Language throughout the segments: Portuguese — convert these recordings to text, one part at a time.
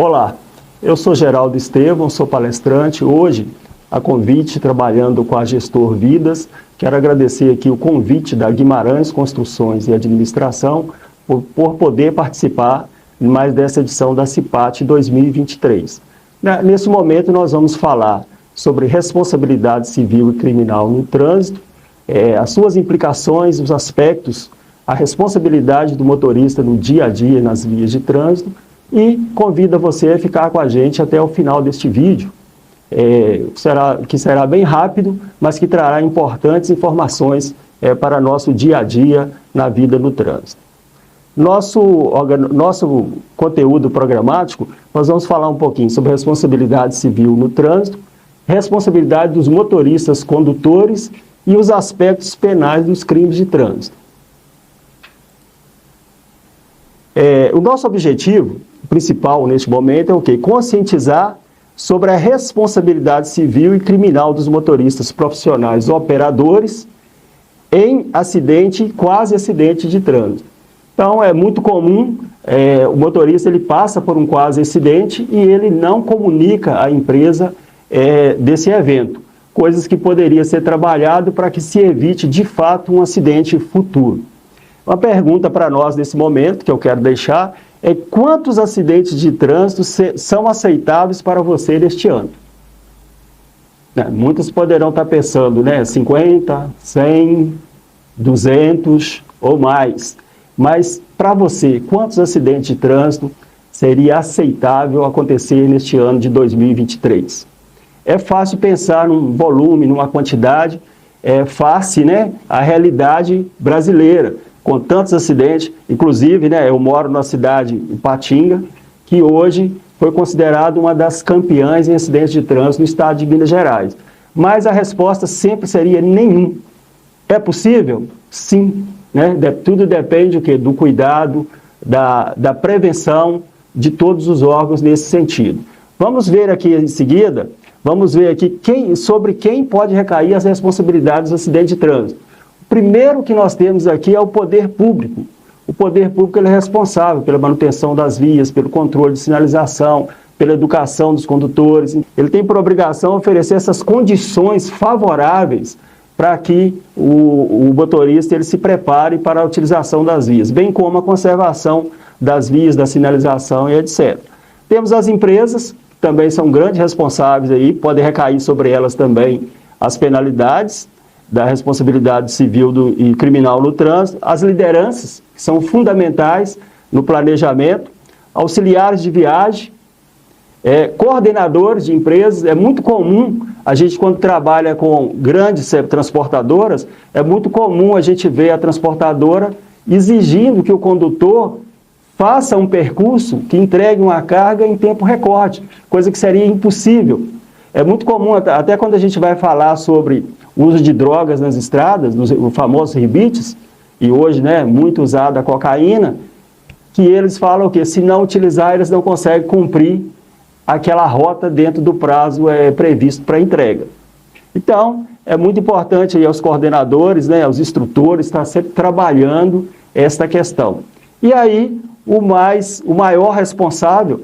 Olá, eu sou Geraldo Estevão, sou palestrante. Hoje, a convite, trabalhando com a Gestor Vidas, quero agradecer aqui o convite da Guimarães Construções e Administração por poder participar mais dessa edição da CIPAT 2023. Nesse momento, nós vamos falar sobre responsabilidade civil e criminal no trânsito, as suas implicações, os aspectos, a responsabilidade do motorista no dia a dia nas vias de trânsito, e convido você a ficar com a gente até o final deste vídeo, que será bem rápido, mas que trará importantes informações para nosso dia a dia na vida no trânsito. Nosso conteúdo programático, nós vamos falar um pouquinho sobre responsabilidade civil no trânsito, responsabilidade dos motoristas condutores e os aspectos penais dos crimes de trânsito. O nosso objetivo principal neste momento é o quê? Conscientizar sobre a responsabilidade civil e criminal dos motoristas profissionais operadores em acidente e quase acidente de trânsito. Então, é muito comum, o motorista ele passa por um quase acidente e ele não comunica à empresa desse evento, coisas que poderia ser trabalhado para que se evite de fato um acidente futuro. Uma pergunta para nós nesse momento, que eu quero deixar, é quantos acidentes de trânsito são aceitáveis para você neste ano? Muitos poderão estar pensando, 50, 100, 200 ou mais. Mas, para você, quantos acidentes de trânsito seria aceitável acontecer neste ano de 2023? É fácil pensar num volume, numa quantidade, face, a realidade brasileira, com tantos acidentes. Inclusive, eu moro na cidade de Ipatinga, que hoje foi considerada uma das campeãs em acidentes de trânsito no estado de Minas Gerais. Mas a resposta sempre seria nenhum. É possível? Sim. Tudo depende do cuidado, da prevenção de todos os órgãos nesse sentido. Vamos ver aqui em seguida, sobre quem pode recair as responsabilidades do acidente de trânsito. Primeiro que nós temos aqui é o poder público. O poder público ele é responsável pela manutenção das vias, pelo controle de sinalização, pela educação dos condutores. Ele tem por obrigação oferecer essas condições favoráveis para que o motorista ele se prepare para a utilização das vias, bem como a conservação das vias, da sinalização e etc. Temos as empresas, que também são grandes responsáveis aí, podem recair sobre elas também as penalidades da responsabilidade civil e criminal no trânsito, as lideranças, que são fundamentais no planejamento, auxiliares de viagem, coordenadores de empresas. É muito comum, a gente quando trabalha com grandes transportadoras, é muito comum a gente ver a transportadora exigindo que o condutor faça um percurso que entregue uma carga em tempo recorde, coisa que seria impossível. É muito comum, até quando a gente vai falar sobre o uso de drogas nas estradas, os famosos rebites, e hoje muito usada a cocaína, que eles falam que se não utilizar, eles não conseguem cumprir aquela rota dentro do prazo previsto para entrega. Então, é muito importante aí aos coordenadores, aos instrutores, estar sempre trabalhando esta questão. E aí, o maior responsável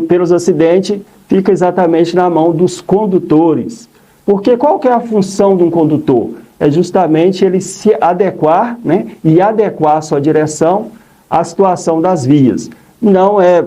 pelos acidentes fica exatamente na mão dos condutores. Porque qual que é a função de um condutor? É justamente ele se adequar, e adequar a sua direção à situação das vias. Não é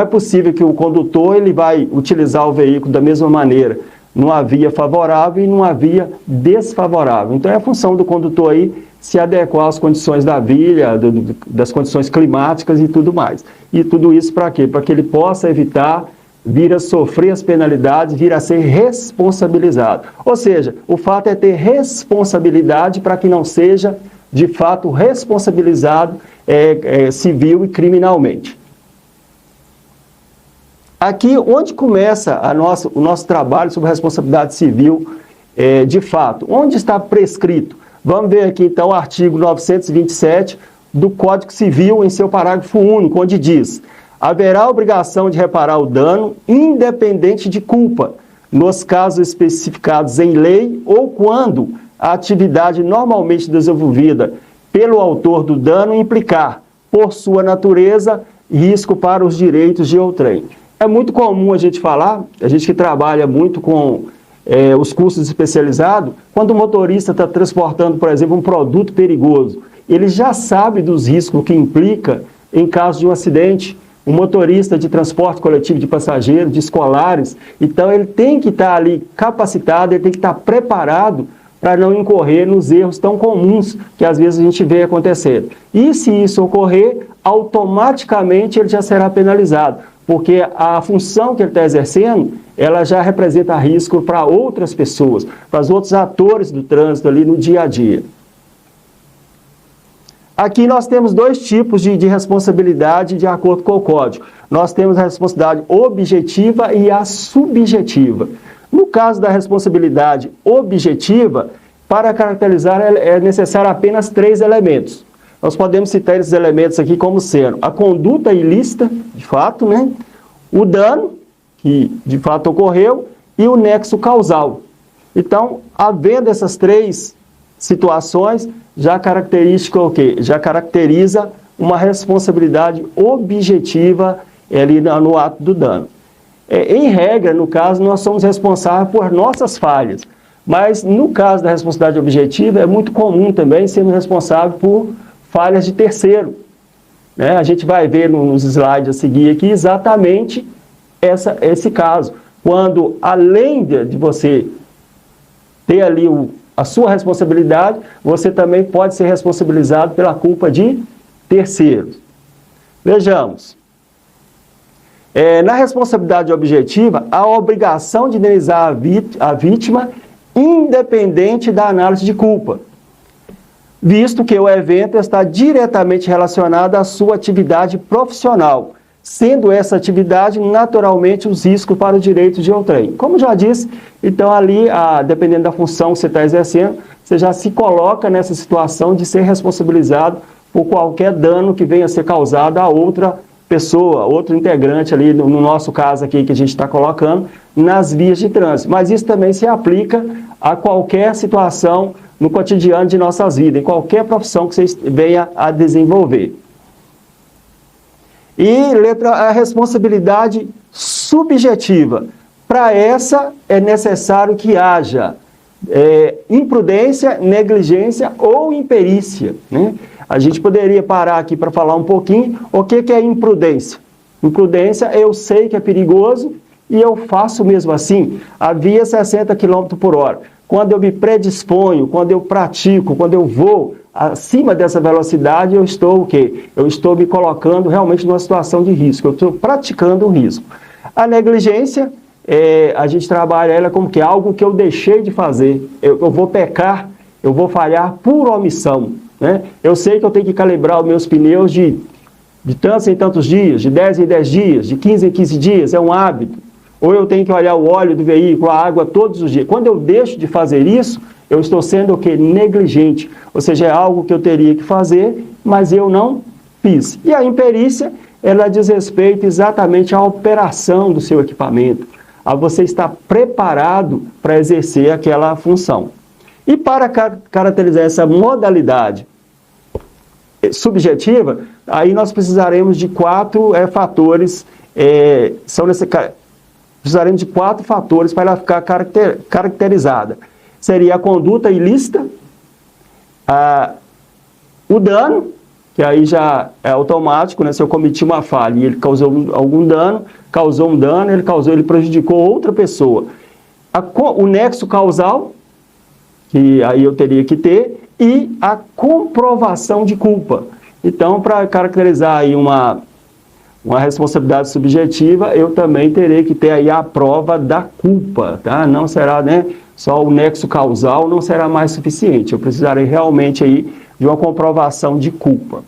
possível que o condutor ele vai utilizar o veículo da mesma maneira numa via favorável e numa via desfavorável. Então é a função do condutor aí se adequar às condições da via, das condições climáticas e tudo mais. E tudo isso para quê? Para que ele possa evitar vir a sofrer as penalidades, vir a ser responsabilizado. Ou seja, o fato é ter responsabilidade para que não seja, de fato, responsabilizado civil e criminalmente. Aqui, onde começa o nosso trabalho sobre responsabilidade civil, de fato? Onde está prescrito? Vamos ver aqui, então, o artigo 927 do Código Civil, em seu parágrafo único, onde diz: haverá obrigação de reparar o dano, independente de culpa, nos casos especificados em lei ou quando a atividade normalmente desenvolvida pelo autor do dano implicar, por sua natureza, risco para os direitos de outrem. É muito comum a gente falar, a gente que trabalha muito com os cursos especializados, quando o motorista está transportando, por exemplo, um produto perigoso, ele já sabe dos riscos que implica em caso de um acidente. Um motorista de transporte coletivo de passageiros, de escolares, então ele tem que estar ali capacitado, ele tem que estar preparado para não incorrer nos erros tão comuns que às vezes a gente vê acontecendo. E se isso ocorrer, automaticamente ele já será penalizado, porque a função que ele está exercendo, ela já representa risco para outras pessoas, para os outros atores do trânsito ali no dia a dia. Aqui nós temos dois tipos de responsabilidade de acordo com o Código. Nós temos a responsabilidade objetiva e a subjetiva. No caso da responsabilidade objetiva, para caracterizar é necessário apenas 3 elementos. Nós podemos citar esses elementos aqui como sendo a conduta ilícita, de fato, né? O dano, que de fato ocorreu, e o nexo causal. Então, havendo essas 3 situações, já caracteriza uma responsabilidade objetiva ali no ato do dano. Em regra, no caso, nós somos responsáveis por nossas falhas, mas no caso da responsabilidade objetiva, é muito comum também sermos responsáveis por falhas de terceiro. Né? A gente vai ver nos slides a seguir aqui exatamente esse caso, quando além de você ter ali a sua responsabilidade, você também pode ser responsabilizado pela culpa de terceiros. Vejamos. Na responsabilidade objetiva, há a obrigação de indenizar a vítima independente da análise de culpa, visto que o evento está diretamente relacionado à sua atividade profissional, sendo essa atividade naturalmente os riscos para o direito de outrem. Como já disse, então ali, dependendo da função que você está exercendo, você já se coloca nessa situação de ser responsabilizado por qualquer dano que venha a ser causado a outra pessoa, outro integrante ali, no nosso caso aqui que a gente está colocando, nas vias de trânsito. Mas isso também se aplica a qualquer situação no cotidiano de nossas vidas, em qualquer profissão que você venha a desenvolver. E letra A, a responsabilidade subjetiva. Para essa é necessário que haja imprudência, negligência ou imperícia. Né? A gente poderia parar aqui para falar um pouquinho o que é imprudência. Imprudência, eu sei que é perigoso e eu faço mesmo assim, a via 60 km por hora. Quando eu me predisponho, quando eu pratico, quando eu vou acima dessa velocidade, eu estou o quê? Eu estou me colocando realmente numa situação de risco, eu estou praticando um risco. A negligência, a gente trabalha ela como que algo que eu deixei de fazer, eu vou pecar, eu vou falhar por omissão. Né? Eu sei que eu tenho que calibrar os meus pneus de tantos em tantos dias, de 10 em 10 dias, de 15 em 15 dias, é um hábito. Ou eu tenho que olhar o óleo do veículo, a água todos os dias. Quando eu deixo de fazer isso, eu estou sendo o quê? Negligente. Ou seja, é algo que eu teria que fazer, mas eu não fiz. E a imperícia, ela diz respeito exatamente à operação do seu equipamento, a você estar preparado para exercer aquela função. E para caracterizar essa modalidade subjetiva, aí nós precisaremos de 4 fatores, precisaremos de 4 fatores para ela ficar caracterizada. Seria a conduta ilícita, o dano, que aí já é automático, né? Se eu cometi uma falha e ele causou algum dano, ele prejudicou outra pessoa. O nexo causal, que aí eu teria que ter, e a comprovação de culpa. Então, para caracterizar aí uma responsabilidade subjetiva, eu também terei que ter aí a prova da culpa, tá? Não será, né, só o nexo causal, não será mais suficiente. Eu precisarei realmente aí de uma comprovação de culpa.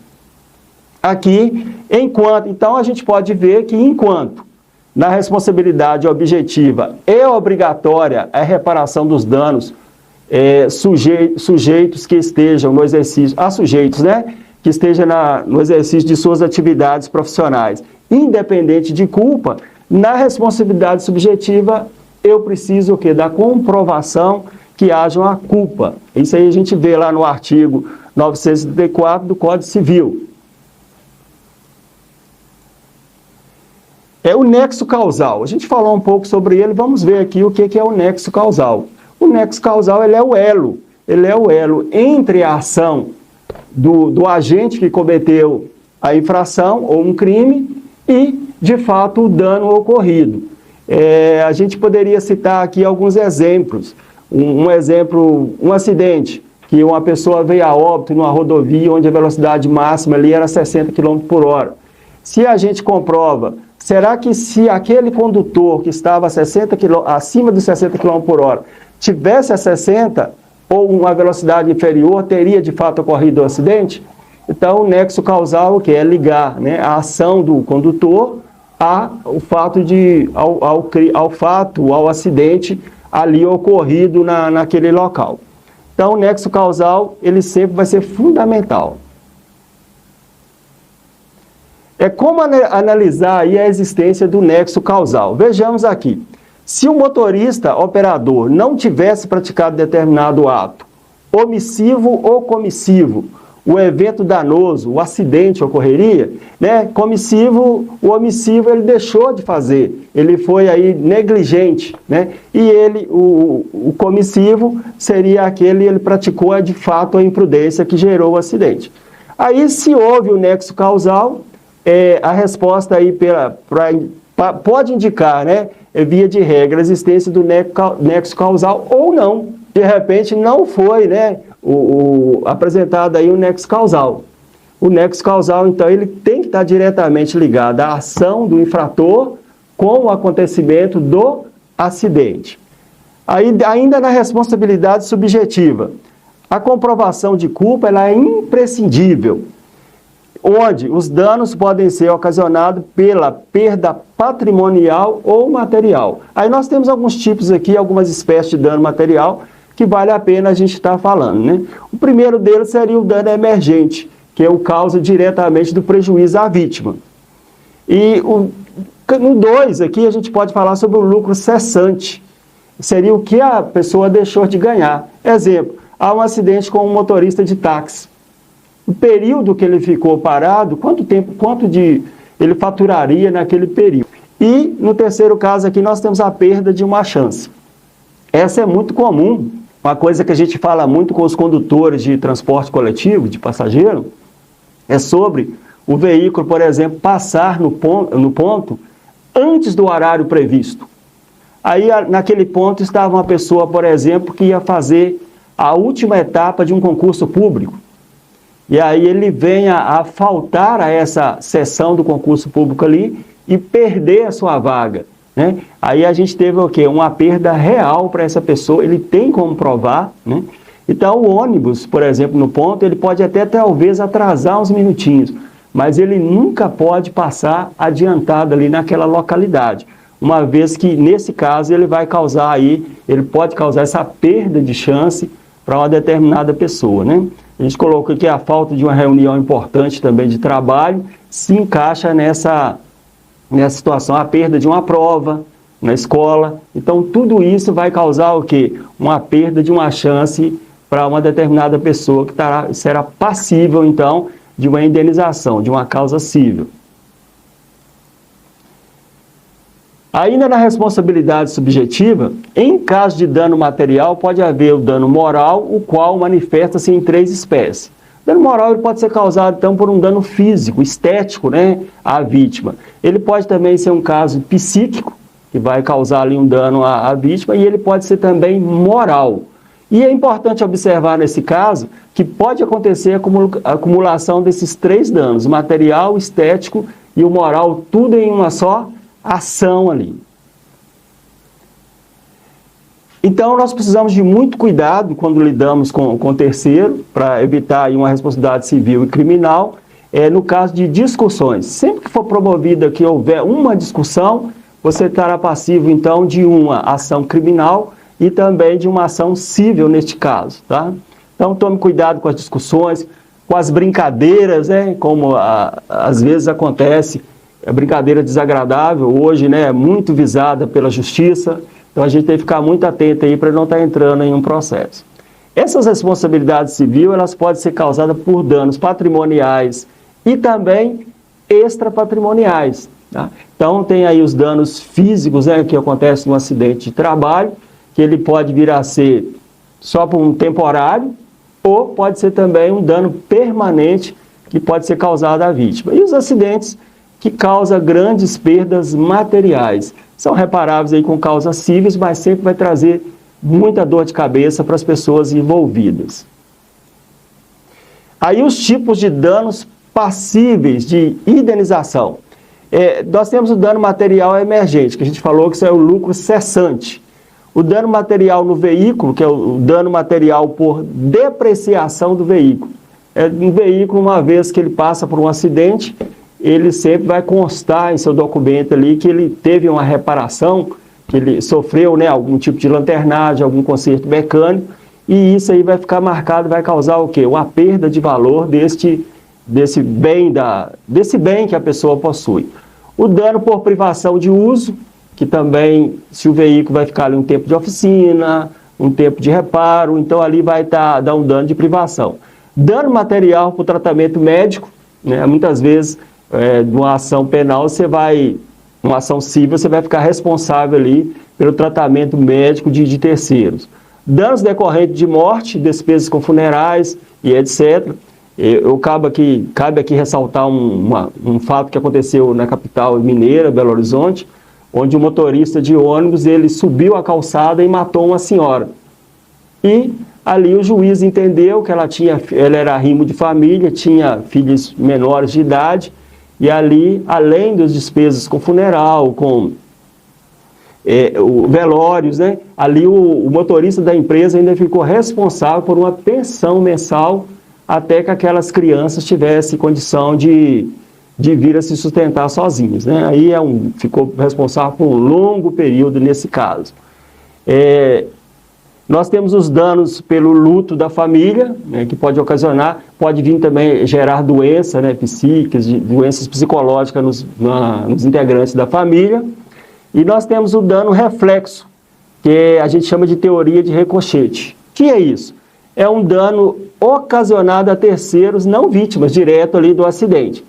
Aqui, então a gente pode ver que enquanto na responsabilidade objetiva é obrigatória a reparação dos danos sujeitos que estejam no exercício, sujeitos, né, que estejam no exercício de suas atividades profissionais, independente de culpa, na responsabilidade subjetiva, eu preciso o quê? Da comprovação que haja uma culpa. Isso aí a gente vê lá no artigo 934 do Código Civil. É o nexo causal. A gente falou um pouco sobre ele, vamos ver aqui o que é o nexo causal. O nexo causal, ele é o elo entre a ação do agente que cometeu a infração ou um crime e, de fato, o dano ocorrido. A gente poderia citar aqui alguns exemplos. Um exemplo, um acidente, que uma pessoa veio a óbito numa rodovia onde a velocidade máxima ali era 60 km por hora. Se a gente comprova, será que se aquele condutor que estava acima dos 60 km por hora tivesse a 60 ou uma velocidade inferior, teria de fato ocorrido o acidente? Então, o nexo causal, que é ligar, né, a ação do condutor ao acidente ali ocorrido naquele local. Então, o nexo causal, ele sempre vai ser fundamental. Como analisar aí a existência do nexo causal? Vejamos aqui. Se o motorista operador não tivesse praticado determinado ato, omissivo ou comissivo, o evento danoso, o acidente ocorreria, né? O omissivo ele deixou de fazer, ele foi aí negligente, né? E o comissivo seria ele praticou de fato a imprudência que gerou o acidente. Aí, se houve o nexo causal, a resposta aí pode indicar, né, via de regra, a existência do nexo causal ou não. De repente não foi, né, apresentado aí o nexo causal. O nexo causal, então, ele tem que estar diretamente ligado à ação do infrator com o acontecimento do acidente. Aí, ainda na responsabilidade subjetiva, a comprovação de culpa ela é imprescindível, onde os danos podem ser ocasionados pela perda patrimonial ou material. Aí nós temos alguns tipos aqui, algumas espécies de dano material, que vale a pena a gente estar falando, né? O primeiro deles seria o dano emergente, que é o causa diretamente do prejuízo à vítima. E no 2 aqui a gente pode falar sobre o lucro cessante, seria o que a pessoa deixou de ganhar. Exemplo, há um acidente com um motorista de táxi. O período que ele ficou parado, quanto ele faturaria naquele período. E no terceiro caso aqui nós temos a perda de uma chance. Essa é muito comum, uma coisa que a gente fala muito com os condutores de transporte coletivo, de passageiro, é sobre o veículo, por exemplo, passar no ponto antes do horário previsto. Aí naquele ponto estava uma pessoa, por exemplo, que ia fazer a última etapa de um concurso público. E aí ele vem a faltar a essa sessão do concurso público ali e perder a sua vaga, né? Aí a gente teve o quê? Uma perda real para essa pessoa, ele tem como provar, né? Então o ônibus, por exemplo, no ponto, ele pode até talvez atrasar uns minutinhos, mas ele nunca pode passar adiantado ali naquela localidade, uma vez que nesse caso ele pode causar essa perda de chance para uma determinada pessoa, né? A gente colocou aqui a falta de uma reunião importante também de trabalho, se encaixa nessa situação, a perda de uma prova na escola. Então, tudo isso vai causar o quê? Uma perda de uma chance para uma determinada pessoa que será passível, então, de uma indenização, de uma causa civil. Ainda na responsabilidade subjetiva, em caso de dano material, pode haver o dano moral, o qual manifesta-se em 3 espécies. O dano moral ele pode ser causado, então, por um dano físico, estético, né, à vítima. Ele pode também ser um caso psíquico, que vai causar ali um dano à vítima, e ele pode ser também moral. E é importante observar nesse caso que pode acontecer a acumulação desses 3 danos, material, estético e o moral, tudo em uma só ação ali. Então, nós precisamos de muito cuidado quando lidamos com terceiro, para evitar aí uma responsabilidade civil e criminal, no caso de discussões. Sempre que for promovida que houver uma discussão, você estará passivo, então, de uma ação criminal e também de uma ação civil neste caso, tá? Então, tome cuidado com as discussões, com as brincadeiras, né, como às vezes acontece, a brincadeira desagradável, hoje, né, é muito visada pela justiça, então a gente tem que ficar muito atento aí para não estar entrando em um processo. Essas responsabilidades civis, elas podem ser causadas por danos patrimoniais e também extrapatrimoniais. Tá? Então, tem aí os danos físicos, né, que acontecem no acidente de trabalho, que ele pode vir a ser só por um temporário, ou pode ser também um dano permanente que pode ser causado à vítima. E os acidentes que causam grandes perdas materiais. São reparáveis aí com causas cíveis, mas sempre vai trazer muita dor de cabeça para as pessoas envolvidas. Aí os tipos de danos passíveis de indenização. Nós temos o dano material emergente, que a gente falou que isso é o lucro cessante. O dano material no veículo, que é o dano material por depreciação do veículo. Um veículo, uma vez que ele passa por um acidente, ele sempre vai constar em seu documento ali que ele teve uma reparação, que ele sofreu, né, algum tipo de lanternagem, algum conserto mecânico, e isso aí vai ficar marcado, vai causar o quê? Uma perda de valor desse bem que a pessoa possui. O dano por privação de uso, que também, se o veículo vai ficar ali um tempo de oficina, um tempo de reparo, então ali vai dar um dano de privação. Dano material por tratamento médico, né? Muitas vezes, de uma ação penal, uma ação civil, você vai ficar responsável ali pelo tratamento médico de terceiros. Danos decorrentes de morte, despesas com funerais e etc. Cabe aqui ressaltar um fato que aconteceu na capital mineira, Belo Horizonte, onde um motorista de ônibus, ele subiu a calçada e matou uma senhora. E ali o juiz entendeu que ela era arrimo de família, tinha filhos menores de idade, e ali, além das despesas com funeral, com velórios, né, ali o motorista da empresa ainda ficou responsável por uma pensão mensal até que aquelas crianças tivessem condição de vir a se sustentar sozinhos, né? Aí ficou responsável por um longo período nesse caso. Nós temos os danos pelo luto da família, né, que pode vir também gerar doenças, né, psíquicas, doenças psicológicas nos integrantes da família. E nós temos o dano reflexo, que a gente chama de teoria de ricochete. O que é isso? É um dano ocasionado a terceiros não vítimas, direto ali do acidente.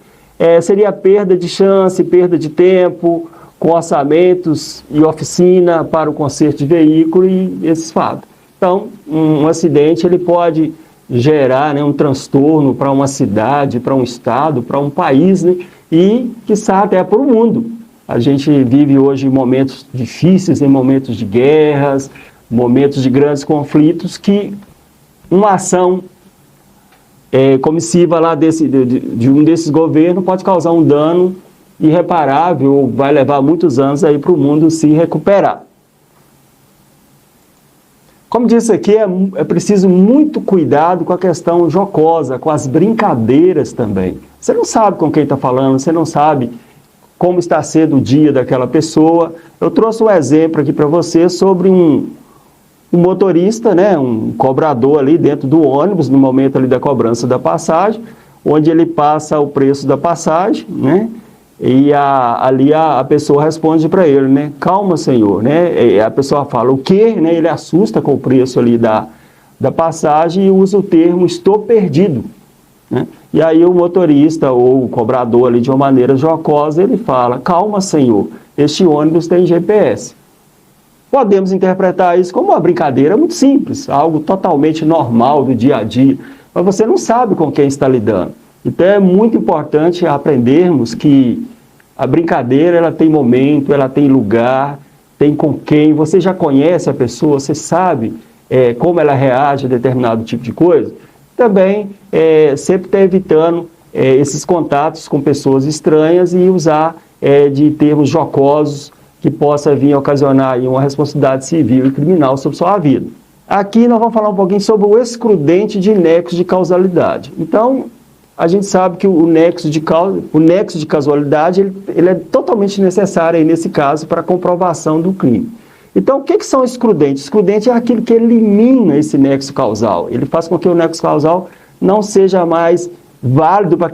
Seria perda de chance, perda de tempo, com orçamentos e oficina para o conserto de veículo e esses fatos. Então, um acidente ele pode gerar, né, um transtorno para uma cidade, para um estado, para um país, né, e, quiçá, até para o mundo. A gente vive hoje momentos difíceis, em momentos de guerras, momentos de grandes conflitos, que uma ação comissiva lá de um desses governos pode causar um dano irreparável, vai levar muitos anos aí para o mundo se recuperar. Como disse aqui, é preciso muito cuidado com a questão jocosa, com as brincadeiras também. Você não sabe com quem está falando, você não sabe como está sendo o dia daquela pessoa. Eu trouxe um exemplo aqui para você sobre um motorista, né, um cobrador ali dentro do ônibus, no momento ali da cobrança da passagem, onde ele passa o preço da passagem, né, e ali a pessoa responde para ele, né, calma senhor, né, e a pessoa fala o quê, né, ele assusta com o preço ali da passagem e usa o termo estou perdido, né, e aí o motorista ou o cobrador ali de uma maneira jocosa, ele fala, calma senhor, este ônibus tem GPS. Podemos interpretar isso como uma brincadeira muito simples, algo totalmente normal do dia a dia, mas você não sabe com quem está lidando. Então é muito importante aprendermos que a brincadeira ela tem momento, ela tem lugar, tem com quem, você já conhece a pessoa, você sabe como ela reage a determinado tipo de coisa. Também sempre está evitando esses contatos com pessoas estranhas e usar de termos jocosos, que possa vir a ocasionar aí uma responsabilidade civil e criminal sobre sua vida. Aqui nós vamos falar um pouquinho sobre o excludente de nexo de causalidade. Então, a gente sabe que o nexo de causalidade ele é totalmente necessário aí nesse caso para a comprovação do crime. Então, o que são excludentes? Excludente é aquilo que elimina esse nexo causal. Ele faz com que o nexo causal não seja mais válido para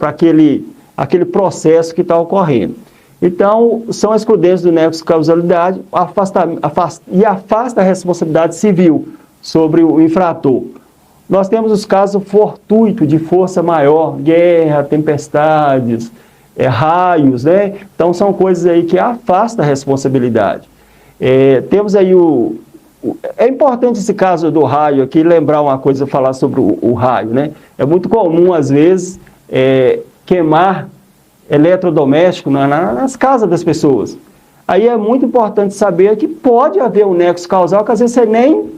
aquele processo que está ocorrendo. Então, são excludentes do nexo de causalidade e afasta a responsabilidade civil sobre o infrator. Nós temos os casos fortuitos de força maior, guerra, tempestades, raios, né? Então são coisas aí que afastam a responsabilidade. Temos aí é importante esse caso do raio aqui, lembrar uma coisa, falar sobre o raio, né? É muito comum, às vezes, queimar eletrodoméstico nas casas das pessoas. Aí é muito importante saber que pode haver um nexo causal que às vezes você nem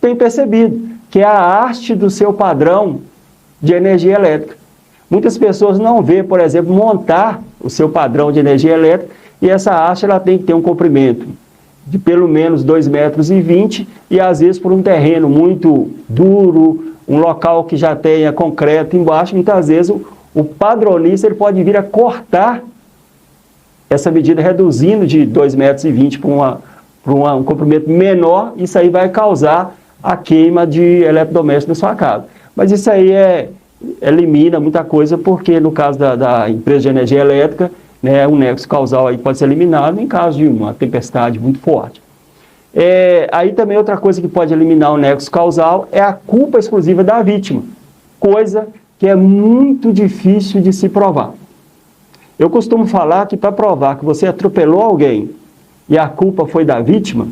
tem percebido, que é a haste do seu padrão de energia elétrica. Muitas pessoas não vê, por exemplo, montar o seu padrão de energia elétrica, e essa haste ela tem que ter um comprimento de pelo menos 2,20 metros, e às vezes por um terreno muito duro, um local que já tenha concreto embaixo, muitas vezes o padronista ele pode vir a cortar essa medida, reduzindo de 2,20 metros para um comprimento menor. Isso aí vai causar a queima de eletrodoméstico na sua casa. Mas isso aí elimina muita coisa, porque no caso da empresa de energia elétrica, né, o nexo causal aí pode ser eliminado em caso de uma tempestade muito forte. Aí também outra coisa que pode eliminar o nexo causal é a culpa exclusiva da vítima, coisa que é muito difícil de se provar. Eu costumo falar que para provar que você atropelou alguém e a culpa foi da vítima,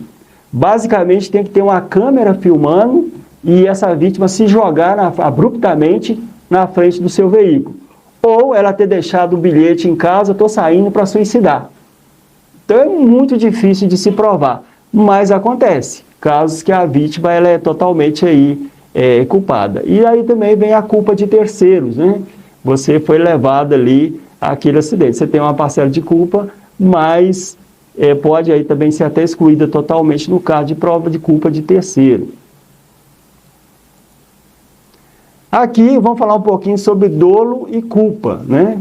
basicamente tem que ter uma câmera filmando e essa vítima se jogar abruptamente na frente do seu veículo. Ou ela ter deixado o bilhete em casa: estou saindo para suicidar. Então é muito difícil de se provar, mas acontece casos que a vítima ela é totalmente culpada. E aí também vem a culpa de terceiros, né? Você foi levado ali àquele acidente. Você tem uma parcela de culpa, mas pode aí também ser até excluída totalmente no caso de prova de culpa de terceiro. Aqui vamos falar um pouquinho sobre dolo e culpa, né?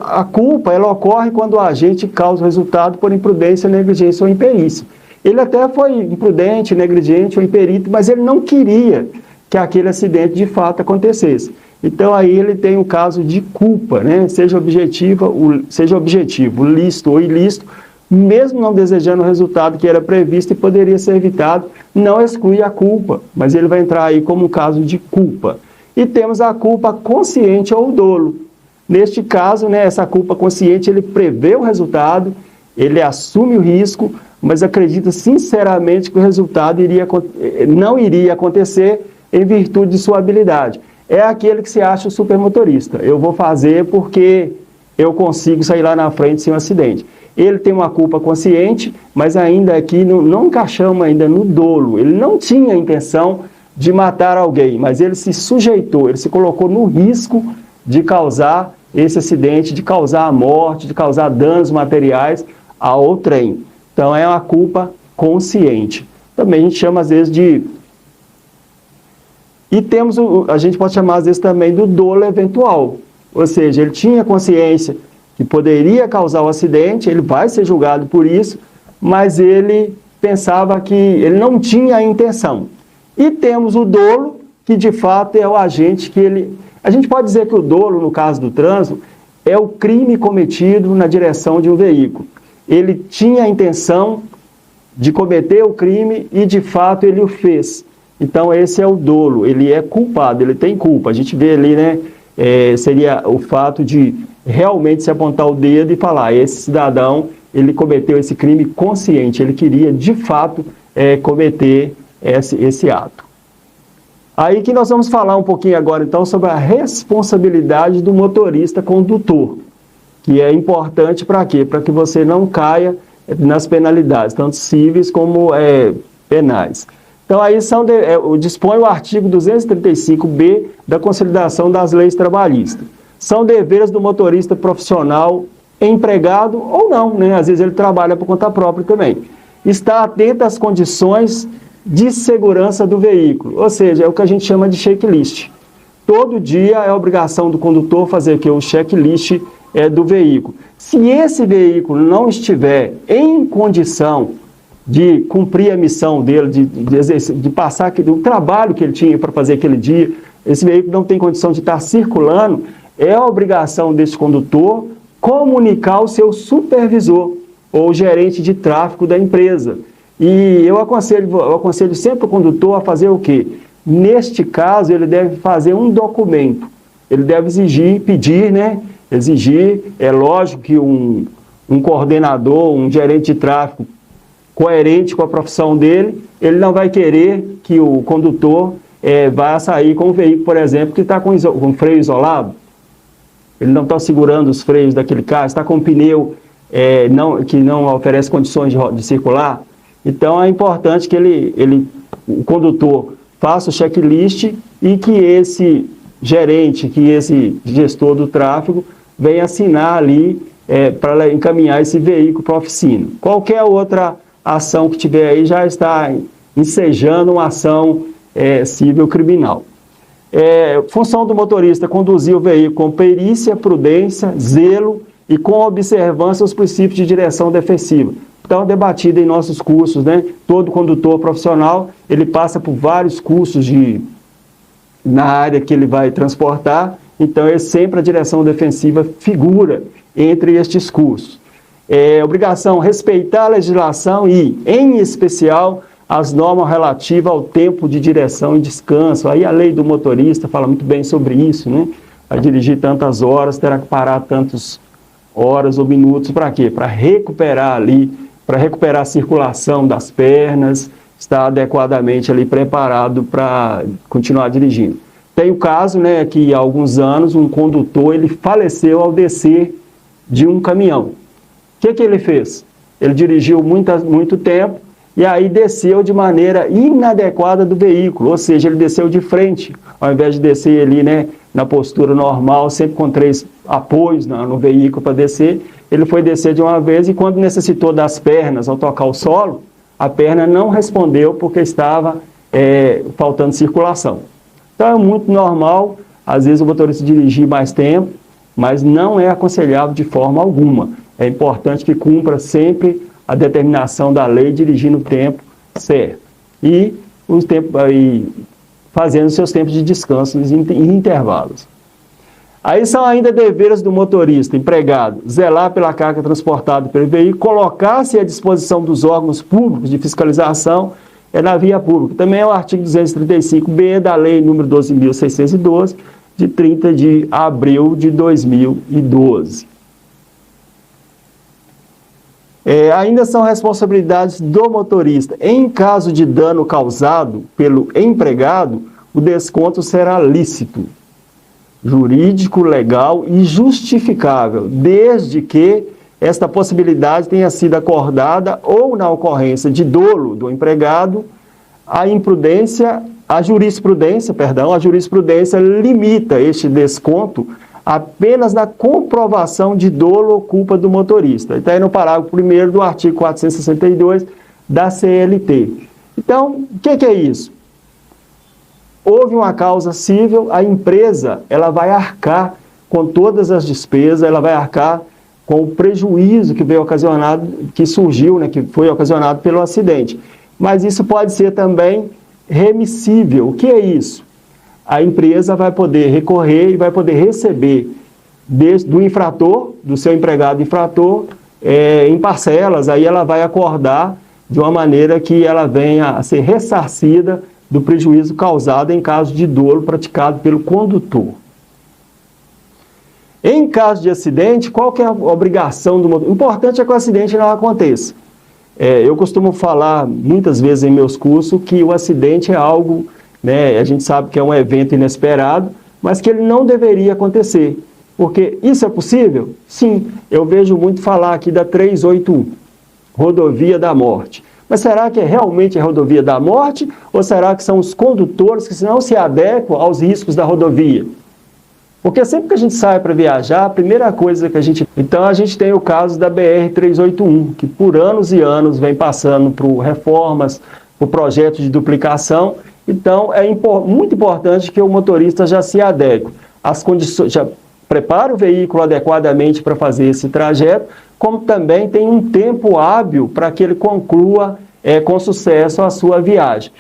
A culpa ela ocorre quando o agente causa o resultado por imprudência, negligência ou imperícia. Ele até foi imprudente, negligente ou imperito, mas ele não queria que aquele acidente de fato acontecesse. Então aí ele tem um caso de culpa, né? Seja objetivo, lícito ou ilícito, mesmo não desejando o resultado que era previsto e poderia ser evitado, não exclui a culpa, mas ele vai entrar aí como um caso de culpa. E temos a culpa consciente ou dolo. Neste caso, né, essa culpa consciente, ele prevê o resultado, ele assume o risco, mas acredita sinceramente que o resultado não iria acontecer em virtude de sua habilidade. É aquele que se acha o supermotorista. Eu vou fazer porque eu consigo sair lá na frente sem um acidente. Ele tem uma culpa consciente, mas ainda aqui não encaixamos ainda no dolo. Ele não tinha a intenção de matar alguém, mas ele se sujeitou, ele se colocou no risco de causar esse acidente, de causar a morte, de causar danos materiais ao trem. Então é uma culpa consciente. Também a gente chama às vezes de... E a gente pode chamar às vezes também do dolo eventual. Ou seja, ele tinha consciência que poderia causar o acidente, ele vai ser julgado por isso, mas ele pensava que ele não tinha a intenção. E temos o dolo, que de fato é o agente que ele... A gente pode dizer que o dolo, no caso do trânsito, é o crime cometido na direção de um veículo. Ele tinha a intenção de cometer o crime e de fato ele o fez. Então esse é o dolo, ele é culpado, ele tem culpa. A gente vê ali, né, seria o fato de realmente se apontar o dedo e falar: esse cidadão, ele cometeu esse crime consciente, ele queria de fato cometer esse ato. Aí que nós vamos falar um pouquinho agora então sobre a responsabilidade do motorista condutor, que é importante para quê? Para que você não caia nas penalidades, tanto cíveis como penais. Então aí dispõe o artigo 235b da Consolidação das Leis Trabalhistas. São deveres do motorista profissional, empregado ou não, né? Às vezes ele trabalha por conta própria também. Estar atento às condições de segurança do veículo, ou seja, é o que a gente chama de checklist. Todo dia é obrigação do condutor fazer o quê? O checklist do veículo. Se esse veículo não estiver em condição de cumprir a missão dele, de passar o trabalho que ele tinha para fazer aquele dia, esse veículo não tem condição de estar circulando, é a obrigação desse condutor comunicar ao seu supervisor ou gerente de tráfego da empresa. E eu aconselho sempre o condutor a fazer o quê? Neste caso, ele deve fazer um documento. Ele deve pedir, né, exigir. É lógico que um coordenador, um gerente de tráfego coerente com a profissão dele, ele não vai querer que o condutor vá sair com um veículo, por exemplo, que está com freio isolado. Ele não está segurando os freios daquele carro, está com um pneu que não oferece condições de circular. Então, é importante que o condutor faça o checklist e que esse gerente, que esse gestor do tráfego venha assinar ali para encaminhar esse veículo para a oficina. Qualquer outra ação que tiver aí já está ensejando uma ação civil criminal. Função do motorista: conduzir o veículo com perícia, prudência, zelo e com observância aos princípios de direção defensiva. Então, debatido em nossos cursos, né? Todo condutor profissional, ele passa por vários cursos na área que ele vai transportar, então sempre a direção defensiva figura entre estes cursos. Obrigação: respeitar a legislação e, em especial, as normas relativas ao tempo de direção e descanso. Aí a lei do motorista fala muito bem sobre isso, né? Vai dirigir tantas horas, terá que parar tantas horas ou minutos, para quê? Para recuperar a circulação das pernas, estar adequadamente ali preparado para continuar dirigindo. Tem o caso, né, que há alguns anos um condutor ele faleceu ao descer de um caminhão. O que ele fez? Ele dirigiu muito tempo e aí desceu de maneira inadequada do veículo, ou seja, ele desceu de frente, ao invés de descer ali, né, na postura normal, sempre com 3 apoios no veículo para descer, ele foi descer de uma vez e quando necessitou das pernas ao tocar o solo, a perna não respondeu porque estava faltando circulação. Então é muito normal, às vezes o motorista dirigir mais tempo, mas não é aconselhável de forma alguma. É importante que cumpra sempre a determinação da lei, dirigindo o tempo certo. E fazendo seus tempos de descanso em intervalos. Aí são ainda deveres do motorista, empregado: zelar pela carga transportada pelo veículo, colocar-se à disposição dos órgãos públicos de fiscalização na via pública. Também é o artigo 235b da Lei nº 12.612, de 30 de abril de 2012. Ainda são responsabilidades do motorista. Em caso de dano causado pelo empregado, o desconto será lícito, jurídico, legal e justificável, desde que esta possibilidade tenha sido acordada ou na ocorrência de dolo do empregado, a jurisprudência limita este desconto apenas na comprovação de dolo ou culpa do motorista. Está aí no parágrafo 1º do artigo 462 da CLT. Então, o que é isso? Houve uma causa civil, a empresa ela vai arcar com todas as despesas, ela vai arcar com o prejuízo que surgiu, né, que foi ocasionado pelo acidente. Mas isso pode ser também remissível. O que é isso? A empresa vai poder recorrer e vai poder receber do infrator, do seu empregado infrator, em parcelas. Aí ela vai acordar de uma maneira que ela venha a ser ressarcida do prejuízo causado em caso de dolo praticado pelo condutor. Em caso de acidente, qual que é a obrigação do motorista? O importante é que o acidente não aconteça. Eu costumo falar muitas vezes em meus cursos que o acidente é algo, né, a gente sabe que é um evento inesperado, mas que ele não deveria acontecer. Porque isso é possível? Sim, eu vejo muito falar aqui da 381, rodovia da morte. Mas será que realmente é a rodovia da morte? Ou será que são os condutores que não se adequam aos riscos da rodovia? Porque sempre que a gente sai para viajar, a primeira coisa que a gente... Então a gente tem o caso da BR-381, que por anos e anos vem passando por reformas, por projetos de duplicação. Então é muito importante que o motorista já se adeque às condições, já prepare o veículo adequadamente para fazer esse trajeto, como também tem um tempo hábil para que ele conclua com sucesso a sua viagem.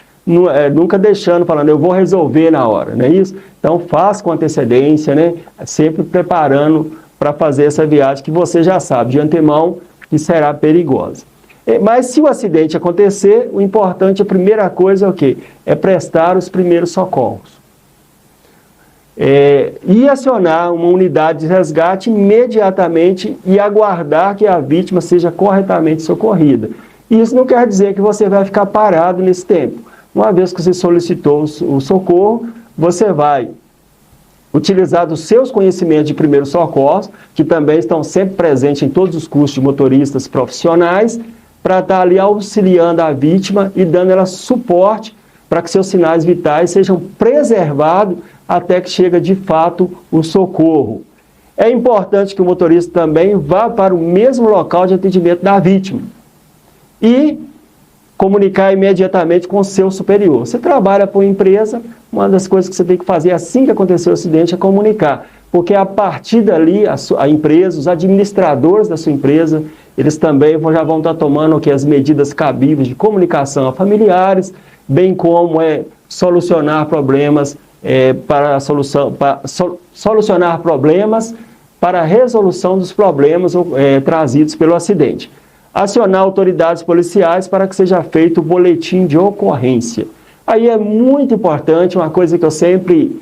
Nunca deixando, falando, eu vou resolver na hora, não é isso? Então, faz com antecedência, né? Sempre preparando para fazer essa viagem que você já sabe de antemão que será perigosa. Mas se o acidente acontecer, o importante, a primeira coisa é o quê? É prestar os primeiros socorros. e acionar uma unidade de resgate imediatamente e aguardar que a vítima seja corretamente socorrida. Isso não quer dizer que você vai ficar parado nesse tempo. Uma vez que você solicitou o socorro, você vai utilizar dos seus conhecimentos de primeiros socorros, que também estão sempre presentes em todos os cursos de motoristas profissionais, para estar ali auxiliando a vítima e dando ela suporte para que seus sinais vitais sejam preservados até que chega de fato o socorro. É importante que o motorista também vá para o mesmo local de atendimento da vítima e comunicar imediatamente com o seu superior. Você trabalha para uma empresa, uma das coisas que você tem que fazer assim que acontecer o acidente é comunicar, porque a partir dali a empresa, os administradores da sua empresa, eles também já vão estar tomando as medidas cabíveis de comunicação a familiares, bem como solucionar problemas solucionar problemas para a resolução dos problemas trazidos pelo acidente. Acionar autoridades policiais para que seja feito o boletim de ocorrência. Aí é muito importante, uma coisa que eu sempre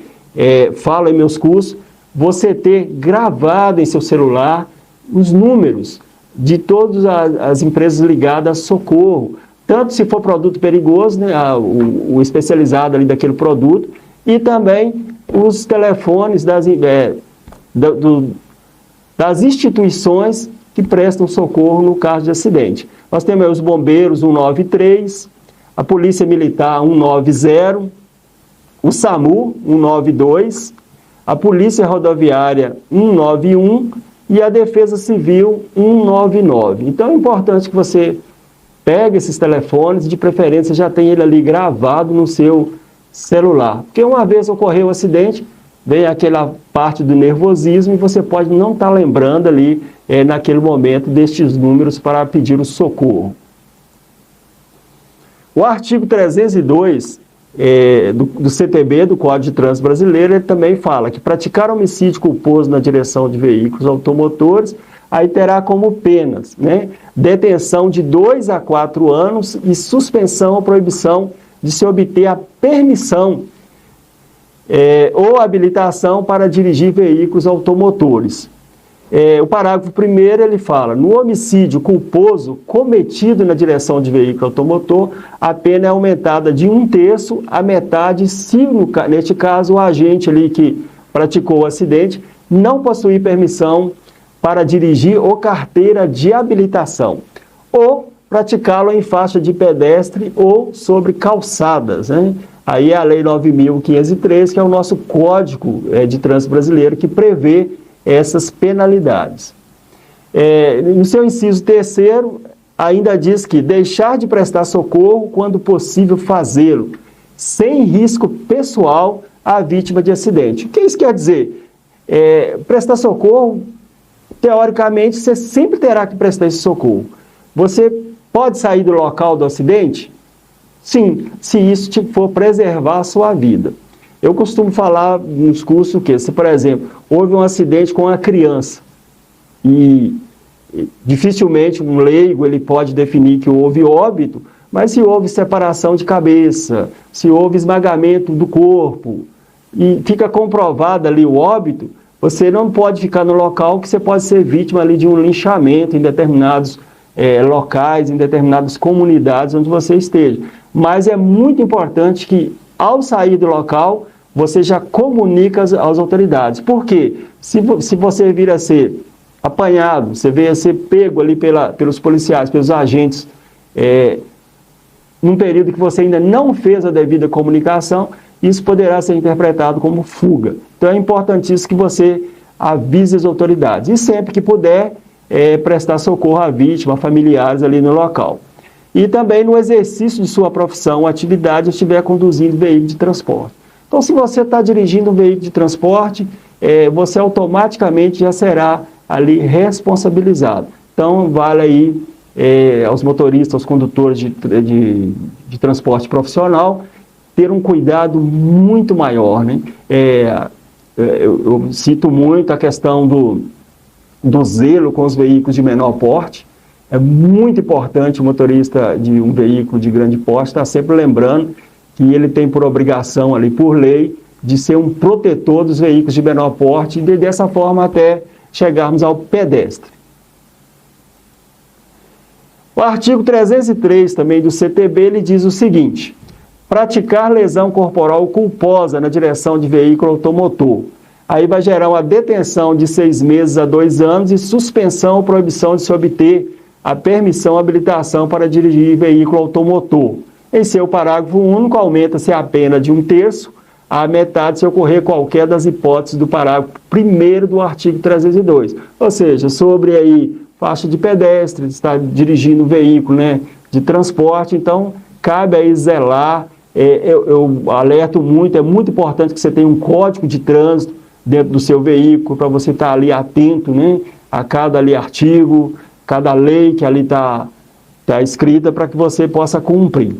falo em meus cursos, você ter gravado em seu celular os números de todas as empresas ligadas a socorro, tanto se for produto perigoso, né, o especializado ali daquele produto, e também os telefones das instituições que prestam socorro no caso de acidente. Nós temos aí os bombeiros 193, a Polícia Militar 190, o SAMU 192, a Polícia Rodoviária 191 e a Defesa Civil 199. Então é importante que você pegue esses telefones, de preferência já tenha ele ali gravado no seu celular. Porque uma vez ocorreu o acidente, vem aquela parte do nervosismo e você pode não estar lembrando ali naquele momento destes números para pedir o socorro. O artigo 302 do CTB, do Código de Trânsito Brasileiro, ele também fala que praticar homicídio culposo na direção de veículos automotores, aí terá como penas, né, detenção de 2 a 4 anos e suspensão ou proibição de se obter a permissão ou habilitação para dirigir veículos automotores. O parágrafo 1º ele fala, no homicídio culposo cometido na direção de veículo automotor, a pena é aumentada de 1/3 a metade se, neste caso, o agente ali que praticou o acidente não possuir permissão para dirigir ou carteira de habilitação, ou praticá-lo em faixa de pedestre ou sobre calçadas, né? Aí é a Lei 9.503, que é o nosso Código de Trânsito Brasileiro, que prevê essas penalidades. No seu inciso 3º, ainda diz que deixar de prestar socorro quando possível fazê-lo, sem risco pessoal à vítima de acidente. O que isso quer dizer? Prestar socorro, teoricamente, você sempre terá que prestar esse socorro. Você pode sair do local do acidente? Sim, se isso for preservar a sua vida. Eu costumo falar nos cursos que, se, por exemplo, houve um acidente com uma criança e dificilmente um leigo ele pode definir que houve óbito, mas se houve separação de cabeça, se houve esmagamento do corpo e fica comprovado ali o óbito, você não pode ficar no local que você pode ser vítima ali de um linchamento em determinados locais, em determinadas comunidades onde você esteja. Mas é muito importante que, ao sair do local, você já comunica às autoridades. Por quê? Se você vir a ser apanhado, você vir a ser pego ali pelos policiais, pelos agentes, num período que você ainda não fez a devida comunicação, isso poderá ser interpretado como fuga. Então é importantíssimo que você avise as autoridades. E sempre que puder, prestar socorro à vítima, a familiares ali no local. E também no exercício de sua profissão, atividade, estiver conduzindo veículo de transporte. Então, se você está dirigindo um veículo de transporte, você automaticamente já será ali responsabilizado. Então, vale aí aos motoristas, aos condutores de transporte profissional, ter um cuidado muito maior, né? Eu cito muito a questão do zelo com os veículos de menor porte. É muito importante o motorista de um veículo de grande porte estar sempre lembrando que ele tem por obrigação ali, por lei, de ser um protetor dos veículos de menor porte e dessa forma até chegarmos ao pedestre. O artigo 303 também do CTB, ele diz o seguinte: praticar lesão corporal culposa na direção de veículo automotor. Aí vai gerar uma detenção de 6 meses a 2 anos e suspensão ou proibição de se obter a permissão ou habilitação para dirigir veículo automotor. Em seu parágrafo único, aumenta-se a pena de 1/3 à metade se ocorrer qualquer das hipóteses do parágrafo 1º do artigo 302. Ou seja, sobre aí faixa de pedestre, está dirigindo um veículo, né, de transporte, então cabe aí zelar. Eu alerto muito, é muito importante que você tenha um código de trânsito dentro do seu veículo, para você estar ali atento, né, a cada ali artigo, cada lei que ali está escrita, para que você possa cumprir.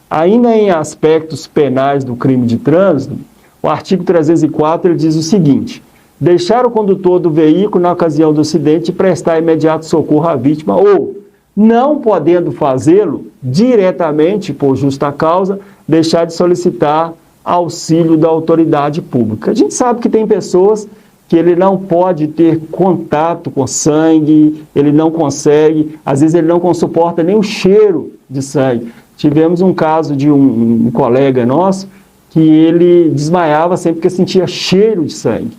Ainda em aspectos penais do crime de trânsito, o artigo 304 ele diz o seguinte: deixar o condutor do veículo na ocasião do acidente prestar imediato socorro à vítima ou, não podendo fazê-lo diretamente por justa causa, deixar de solicitar auxílio da autoridade pública. A gente sabe que tem pessoas que ele não pode ter contato com sangue, ele não consegue, às vezes ele não suporta nem o cheiro de sangue. Tivemos um caso de um colega nosso que ele desmaiava sempre que sentia cheiro de sangue.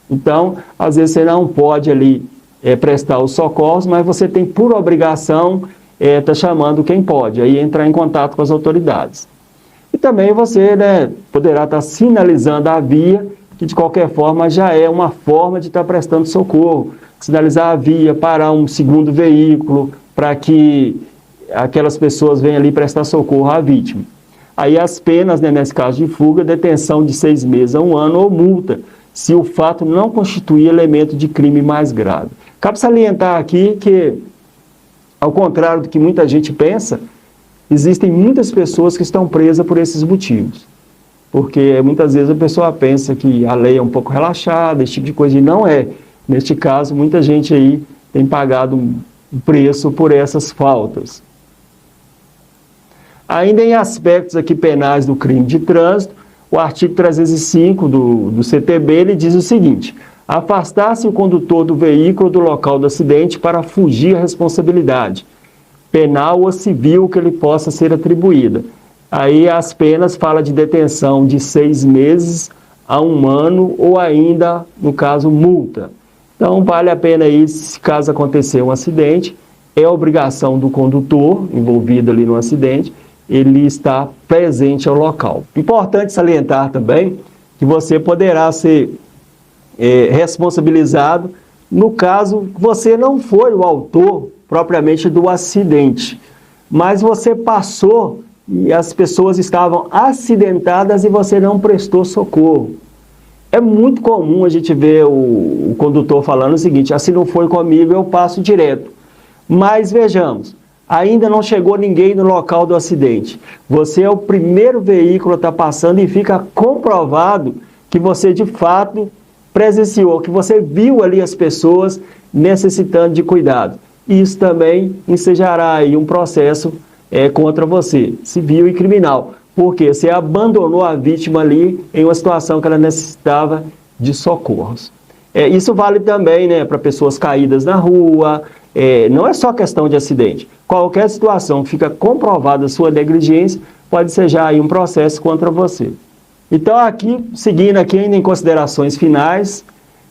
Então, às vezes você não pode ali prestar os socorros, mas você tem por obrigação tá chamando quem pode, aí entrar em contato com as autoridades. E também você, né, poderá estar sinalizando a via, que de qualquer forma já é uma forma de estar prestando socorro. Sinalizar a via, parar um segundo veículo, para que aquelas pessoas venham ali prestar socorro à vítima. Aí as penas, né, nesse caso de fuga, detenção de 6 meses a 1 ano ou multa, se o fato não constituir elemento de crime mais grave. Cabe salientar aqui que, ao contrário do que muita gente pensa, existem muitas pessoas que estão presas por esses motivos. Porque muitas vezes a pessoa pensa que a lei é um pouco relaxada, esse tipo de coisa, e não é. Neste caso, muita gente aí tem pagado um preço por essas faltas. Ainda em aspectos aqui penais do crime de trânsito, o artigo 305 do CTB, ele diz o seguinte: afastar-se o condutor do veículo do local do acidente para fugir à responsabilidade penal ou civil que lhe possa ser atribuída. Aí as penas falam de detenção de 6 meses a 1 ano ou ainda, no caso, multa. Então, vale a pena aí, se caso acontecer um acidente, é obrigação do condutor envolvido ali no acidente, ele está presente ao local. Importante salientar também que você poderá ser responsabilizado no caso que você não foi o autor propriamente do acidente, mas você passou e as pessoas estavam acidentadas e você não prestou socorro. É muito comum a gente ver o condutor falando o seguinte: se não foi comigo, eu passo direto. Mas vejamos, ainda não chegou ninguém no local do acidente. Você é o primeiro veículo a estar passando e fica comprovado que você de fato presenciou, que você viu ali as pessoas necessitando de cuidado. Isso também ensejará aí um processo contra você, civil e criminal, porque você abandonou a vítima ali em uma situação que ela necessitava de socorros. Isso vale também, né, para pessoas caídas na rua. Não é só questão de acidente. Qualquer situação que fica comprovada a sua negligência, pode ser já aí um processo contra você. Então aqui, seguindo aqui ainda em considerações finais,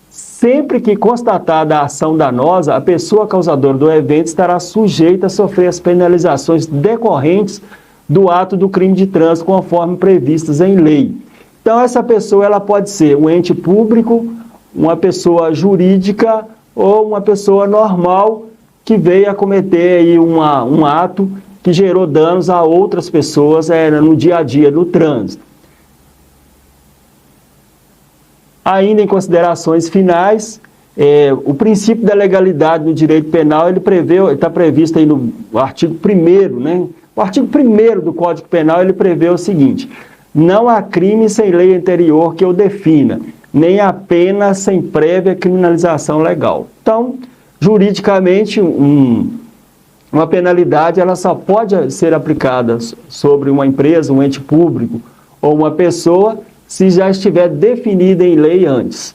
sempre que constatada a ação danosa, a pessoa causadora do evento estará sujeita a sofrer as penalizações decorrentes do ato do crime de trânsito, conforme previstas em lei. Então essa pessoa ela pode ser um ente público, uma pessoa jurídica ou uma pessoa normal que veio a cometer aí um ato que gerou danos a outras pessoas no dia a dia do trânsito. Ainda em considerações finais, o princípio da legalidade no direito penal, ele está previsto aí no artigo 1º, né? O artigo 1º do Código Penal, ele prevê o seguinte: não há crime sem lei anterior que o defina, nem há pena sem prévia criminalização legal. Então, juridicamente, uma penalidade ela só pode ser aplicada sobre uma empresa, um ente público ou uma pessoa, se já estiver definida em lei antes.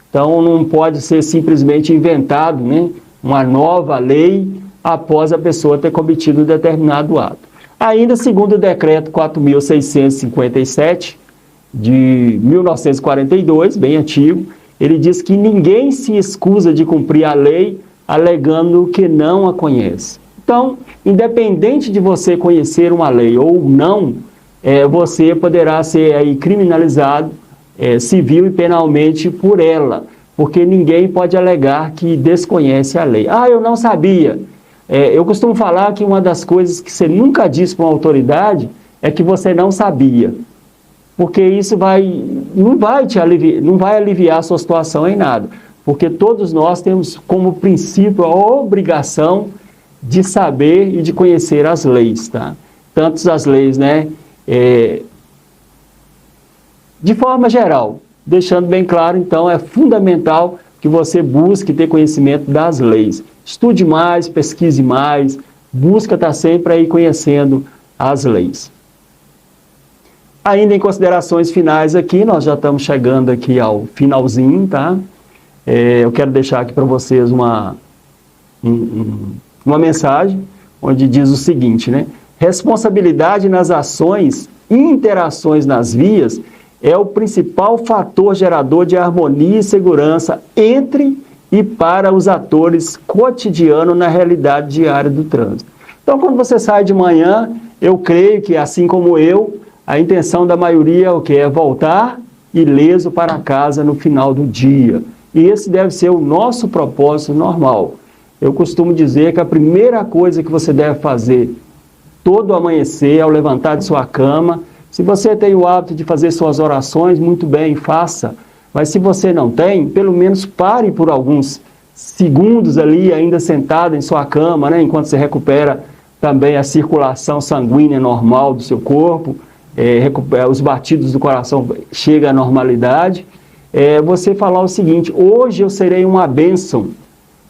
Então, não pode ser simplesmente inventado, né, uma nova lei após a pessoa ter cometido um determinado ato. Ainda segundo o decreto 4.657, de 1942, bem antigo, ele diz que ninguém se escusa de cumprir a lei alegando que não a conhece. Então, independente de você conhecer uma lei ou não, você poderá ser aí criminalizado civil e penalmente por ela, porque ninguém pode alegar que desconhece a lei. Ah, eu não sabia. Eu costumo falar que uma das coisas que você nunca diz para uma autoridade é que você não sabia, porque isso não vai aliviar a sua situação em nada, porque todos nós temos como princípio a obrigação de saber e de conhecer as leis, tá? Tanto as leis, né, de forma geral, deixando bem claro, então, é fundamental que você busque ter conhecimento das leis. Estude mais, pesquise mais, busca estar sempre aí conhecendo as leis. Ainda em considerações finais aqui, nós já estamos chegando aqui ao finalzinho, tá? Eu quero deixar aqui para vocês uma mensagem, onde diz o seguinte, né? Responsabilidade nas ações e interações nas vias é o principal fator gerador de harmonia e segurança entre e para os atores cotidianos na realidade diária do trânsito. Então, quando você sai de manhã, eu creio que, assim como eu, a intenção da maioria é voltar ileso para casa no final do dia. E esse deve ser o nosso propósito normal. Eu costumo dizer que a primeira coisa que você deve fazer todo amanhecer, ao levantar de sua cama, se você tem o hábito de fazer suas orações, muito bem, faça. Mas se você não tem, pelo menos pare por alguns segundos ali, ainda sentado em sua cama, né, enquanto você recupera também a circulação sanguínea normal do seu corpo, os batidos do coração chegam à normalidade. Você falar o seguinte: hoje eu serei uma bênção,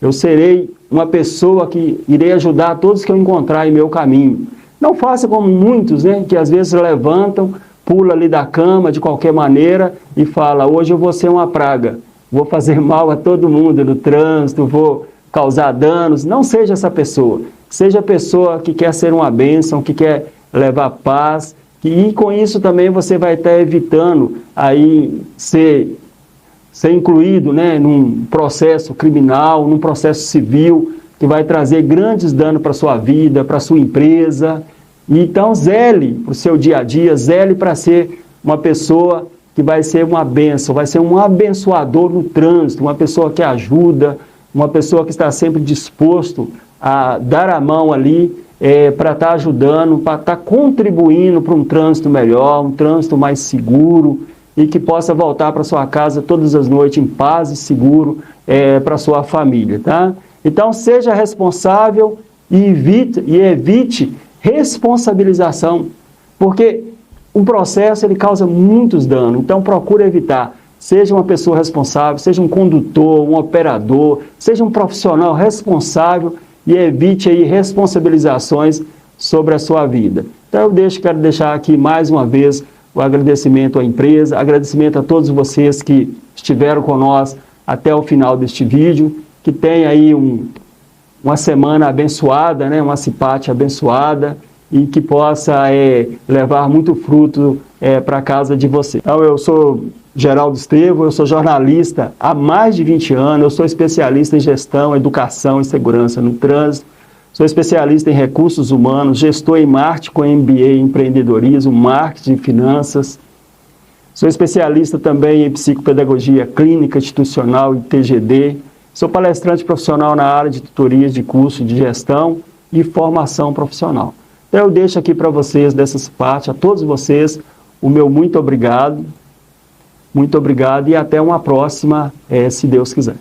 eu serei uma pessoa que irei ajudar todos que eu encontrar em meu caminho. Não faça como muitos, né, que às vezes levantam, pula ali da cama de qualquer maneira e fala: hoje eu vou ser uma praga, vou fazer mal a todo mundo no trânsito, vou causar danos. Não seja essa pessoa. Seja a pessoa que quer ser uma bênção, que quer levar paz, e com isso também você vai estar evitando aí ser incluído, né, num processo criminal, num processo civil, que vai trazer grandes danos para a sua vida, para a sua empresa. Então, zele para o seu dia a dia, zele para ser uma pessoa que vai ser uma bênção, vai ser um abençoador no trânsito, uma pessoa que ajuda, uma pessoa que está sempre disposto a dar a mão ali para estar ajudando, para estar contribuindo para um trânsito melhor, um trânsito mais seguro, e que possa voltar para sua casa todas as noites em paz e seguro para sua família, tá? Então, seja responsável e evite responsabilização, porque o processo ele causa muitos danos. Então, procure evitar. Seja uma pessoa responsável, seja um condutor, um operador, seja um profissional responsável e evite aí responsabilizações sobre a sua vida. Então, quero deixar aqui mais uma vez o agradecimento à empresa, agradecimento a todos vocês que estiveram conosco até o final deste vídeo, que tenha aí uma semana abençoada, né, uma CIPAT abençoada, e que possa levar muito fruto para a casa de você. Então, eu sou Geraldo Estevo, eu sou jornalista há mais de 20 anos, eu sou especialista em gestão, educação e segurança no trânsito, sou especialista em recursos humanos, gestor em marketing com MBA em empreendedorismo, marketing e finanças, sou especialista também em psicopedagogia clínica, institucional e TGD, sou palestrante profissional na área de tutorias de curso de gestão e formação profissional. Então, eu deixo aqui para vocês, dessas partes, a todos vocês, o meu muito obrigado e até uma próxima, se Deus quiser.